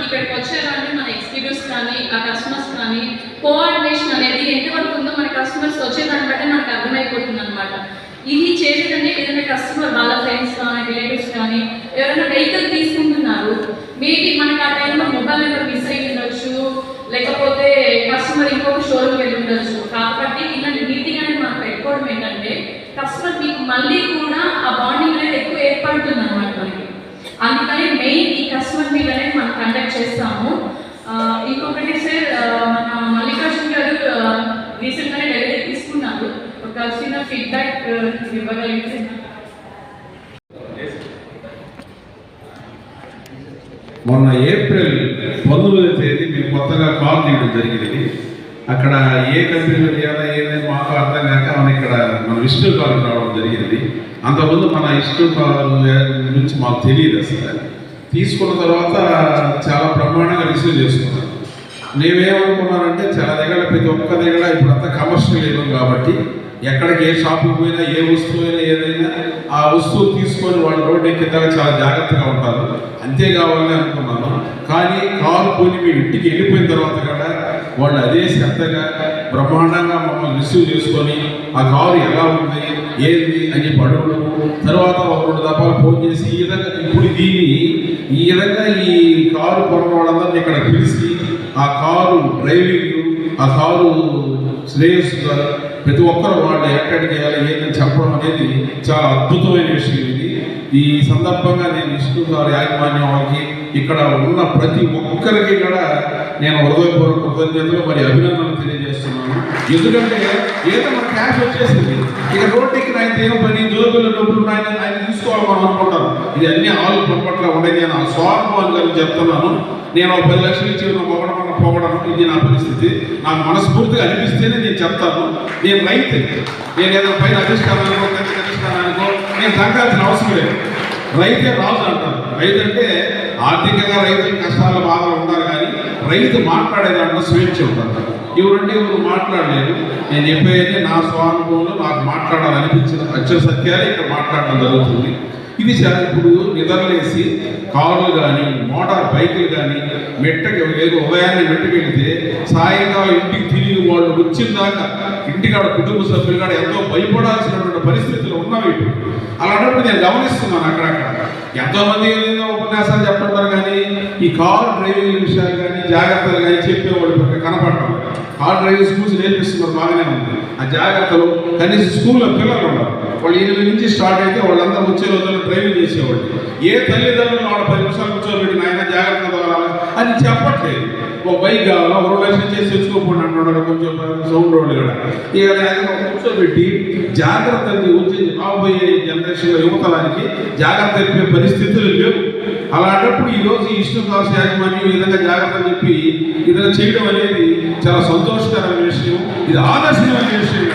ఇక్కడికి వచ్చేదాన్ని మన ఎగ్జిక్యూటివ్స్ కానీ ఆ కస్టమర్స్ కానీ కోఆర్డినేషన్ అనేది ఎంతవరకు ఉందో మన కస్టమర్స్ వచ్చేదాన్ని బట్టి మనకు అర్థమైపోతుంది అనమాట. ఇది చేసేదంటే ఏదైనా కస్టమర్ వాళ్ళ ఫ్రెండ్స్ కానీ రిలేటివ్స్ కానీ ఎవరైనా వెహికల్ తీసుకుంటున్నారు, మేబీ మనకి ఆ టైంలో మొబైల్ నెంబర్ మిస్ అయ్యి ఉండొచ్చు, లేకపోతే కస్టమర్ ఇంకొక షోరూమ్ వెళ్ళి ఉండొచ్చు. కాబట్టి ఇలాంటి నీతిగానే మనం పెట్టుకోవడం ఏంటంటే కస్టమర్ మీకు మళ్ళీ కూడా ఆ బాండింగ్ అనేది ఎక్కువ ఏర్పడుతుంది అనమాట మనకి. అందుకని మెయిన్ ఈ కస్టమర్ మీట్ అనేది మనం కండక్ట్ చేస్తాము. ఇంకొకటి సార్, మన మల్లికార్జున్ గారు రీసెంట్గానే డెలివరీ తీసుకున్నారు. ఒక చిన్న ఫీడ్బ్యాక్ ఇవ్వగలిగితే. మొన్న ఏప్రిల్ 19వ తేదీ మేము కొత్తగా కాల్ తీయడం జరిగింది. అక్కడ ఏ కంపెనీలో చేయాలా ఏదైనా మాకు అర్థం కాక మన ఇక్కడ మన విష్ణు కాల్ రావడం జరిగింది. అంతకుముందు మన విష్ణు కాల్ నుంచి మాకు తెలియదు అసలు. తీసుకున్న తర్వాత చాలా బ్రహ్మాండంగా రిసీవ్ చేసుకున్నాను. నేనేమనుకున్నానంటే చాలా దగ్గర ప్రతి ఒక్క దగ్గర ఇప్పుడు అంతా కమర్షియల్ ఇవ్వం కాబట్టి ఎక్కడికి ఏ షాపుకి పోయినా ఏ వస్తువు అయినా ఏదైనా ఆ వస్తువు తీసుకొని వాళ్ళు రోడ్డు ఎక్కేదాకా చాలా జాగ్రత్తగా ఉంటారు. అంతే కావాలని అనుకున్నాను. కానీ కారు కొని మీ ఇంటికి వెళ్ళిపోయిన తర్వాత కూడా వాళ్ళు అదే శ్రద్ధగా బ్రహ్మాండంగా మమ్మల్ని రిసీవ్ చేసుకొని ఆ కారు ఎలా ఉంది ఏంది అని చెప్పి అడుగుడు, తర్వాత ఒక 2 దఫాలు ఫోన్ చేసి ఈ విధంగా ఇప్పుడు ఈ విధంగా ఈ కారు కొన్న వాళ్ళందరినీ ఇక్కడ పిలిచి ఆ కారు డ్రైవింగ్, ఆ కారు శ్రేయస్సు ప్రతి ఒక్కరు వాళ్ళు ఎక్కడికి చేయాలి ఏంటని చెప్పడం అనేది చాలా అద్భుతమైన విషయం. ఈ సందర్భంగా నేను విష్ణు గారి యాజమాన్యం వాళ్ళకి ఇక్కడ ఉన్న ప్రతి ఒక్కరికి కూడా నేను హృదయపూర్వక కృతజ్ఞతలు మరి అభినందనలు తెలియజేస్తున్నాను. ఎందుకంటే ఏదో మన క్యాష్ వచ్చేసింది, ఇక రోడ్డుకి ఆయన ఏం పని జోబుల్లో డబ్బులు ఆయన తీసుకోవాలి మనం అనుకుంటాను. ఇది అన్ని ఆలు పొరపట్ల ఉండేది. నేను ఆ స్వానుభవాన్ని గారికి చెప్తున్నాను. నేను 10 లక్షలు ఇచ్చి పోవడం ఇది నా పరిస్థితి. నాకు మనస్ఫూర్తిగా అనిపిస్తేనే నేను చెప్తాను. నేను రైతు, నేను ఏదైనా పైన అధిష్టానానికో నేను తగ్గాల్సిన అవసరం లేదు. రైతే రాజు అంటారు. రైతు అంటే ఆర్థికంగా రైతులు కష్టాలు బాధలు ఉంటారు, కానీ రైతు మాట్లాడే దాంట్లో స్వేచ్ఛ ఉంటారు. ఎవరంటే ఎవరు మాట్లాడలేదు. నేను చెప్పేది నా స్వానుభవంలో నాకు మాట్లాడాలనిపించిన అక్షర సత్యాలే ఇక్కడ మాట్లాడడం జరుగుతుంది. ఇది ఇప్పుడు నిద్రలేసి కార్లు కానీ మోటార్ బైకులు కానీ మెట్టకి ఏదో ఉదయాన్నే మెట్టుకెళ్తే సాయంకాలం ఇంటికి తిరిగి వాళ్ళు వచ్చిన దాకా ఇంటికాడ కుటుంబ సభ్యులు కూడా ఎంతో భయపడాల్సినటువంటి పరిస్థితులు ఉన్నవి. అలాంటప్పుడు నేను గమనిస్తున్నాను అక్కడక్కడ ఎంతోమంది ఉపన్యాసాలు చెప్తుంటారు, కానీ ఈ కార్ డ్రైవింగ్ విషయాలు కానీ జాగ్రత్తలు కానీ చెప్పేవాళ్ళు కనపడటం. కార్ డ్రైవింగ్ స్కూల్స్ నేర్పిస్తున్నారు, బాగానే ఉంది. ఆ జాగ్రత్తలు కనీసం స్కూల్లో పిల్లలు ఉన్నారు. వాళ్ళు 8 నుంచి స్టార్ట్ అయితే వాళ్ళందరూ వచ్చే రోజుల్లో డ్రైవింగ్ చేసేవాళ్ళు. ఏ తల్లిదండ్రులు వాళ్ళ 10 నిమిషాలు కూర్చోబెట్టి నాయన జాగ్రత్తగా తోలాలి అని చెప్పట్లేదు. ఒక బైక్ కావాలా, 2 లక్షలు చేసి తెచ్చుకోకుండా అంటున్నారు కొంచెం సౌండ్ రోడ్లు కూడా. ఇక కూర్చోబెట్టి జాగ్రత్తలు వచ్చి రాబోయే జనరేషన్లో యువతలానికి జాగ్రత్త చెప్పే పరిస్థితులు లేవు. అలాంటప్పుడు ఈరోజు విష్ణు కాల్స్ యాజమాన్యం ఈ విధంగా జాగ్రత్తలు చెప్పి ఈ విధంగా చేయడం అనేది చాలా సంతోషకరమైన విషయం. ఇది ఆదర్శమైన విషయం,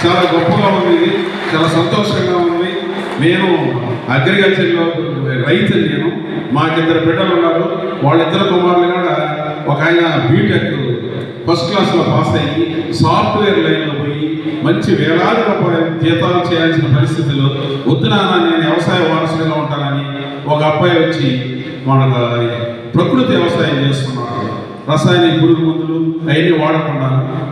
చాలా గొప్పగా ఉంది. ఇది చాలా సంతోషంగా ఉంది. నేను అగ్రికల్చర్లో రైతు. నేను మాకిద్దరు బిడ్డలు ఉన్నారు. వాళ్ళిద్దరు కుమారులు కూడా ఒక ఆయన బీటెక్ ఫస్ట్ క్లాస్లో పాస్ అయ్యి సాఫ్ట్వేర్ లైన్లో పోయి మంచి వేలాది రూపాయలు జీతాలు చేయాల్సిన పరిస్థితుల్లో వద్దునా నేను వ్యవసాయ వారసులుగా ఉంటానని ఒక అబ్బాయి వచ్చి మన ప్రకృతి వ్యవసాయం చేస్తున్నాడు. రసాయనిక పురుగు మందులు అవన్నీ వాడకుండా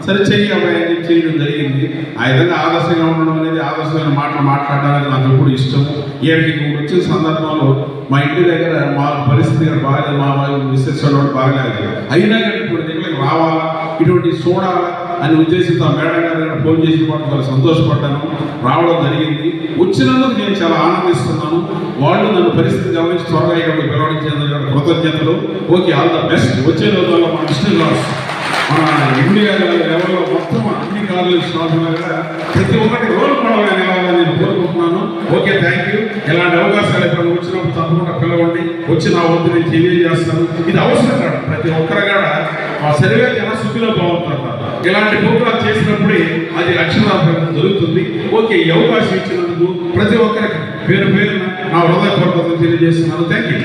సరే చెయ్యి అబ్బాయి అని చేయడం జరిగింది. ఆ విధంగా ఆదర్శంగా ఉండడం అనేది, ఆదర్శమైన మాటలు మాట్లాడడానికి నాకు ఎప్పుడు ఇష్టం. ఏడికి వచ్చిన సందర్భంలో మా ఇంటి దగ్గర మా పరిస్థితి బాగాలేదు, మా మిస్సెస్ వాళ్ళు బాగలేదు. అయినా కానీ ఇప్పుడు దగ్గరికి రావాలా, ఇటువంటి చూడాలా అని ఉద్దేశంతో ఆ మేడం గారు ఫోన్ చేసి చాలా సంతోషపడ్డాను. రావడం జరిగింది. వచ్చినందుకు నేను చాలా ఆనందిస్తున్నాను. వాళ్ళు నన్ను పరిస్థితి గమనించి త్వరగా ఇక్కడికి పిలవడించేందుకు కృతజ్ఞతలు. Okay, all the best. వచ్చే రోజుల్లో మన విష్ణు గారు మన ఇండియా లెవెల్లో మొత్తం అన్ని కాలేజ్ స్టాఫ్ కూడా ప్రతి ఒక్కటి రోల్ మోడల్ అనేవాళ్ళని నేను కోరుకుంటున్నాను. Okay, thank you. ఇలాంటి అవకాశాలు ఎప్పుడు వచ్చినప్పుడు తప్పకుండా పిలవండి. వచ్చి నా వద్దు నేను తెలియజేస్తాను. ఇది అవసరం కాదు. ప్రతి ఒక్కరు కూడా ఆ సరిగా జన సుఖిలో బాగుంటుంటారు. ఇలాంటి ప్రోగ్రామ్ చేసినప్పుడే అది అక్షరాభ్యాసం జరుగుతుంది. ఓకే, ఈ అవకాశం ఇచ్చినందుకు ప్రతి ఒక్కరికి పేరు పేరున నా హృదయపూర్వకత తెలియజేస్తున్నాను. Thank you.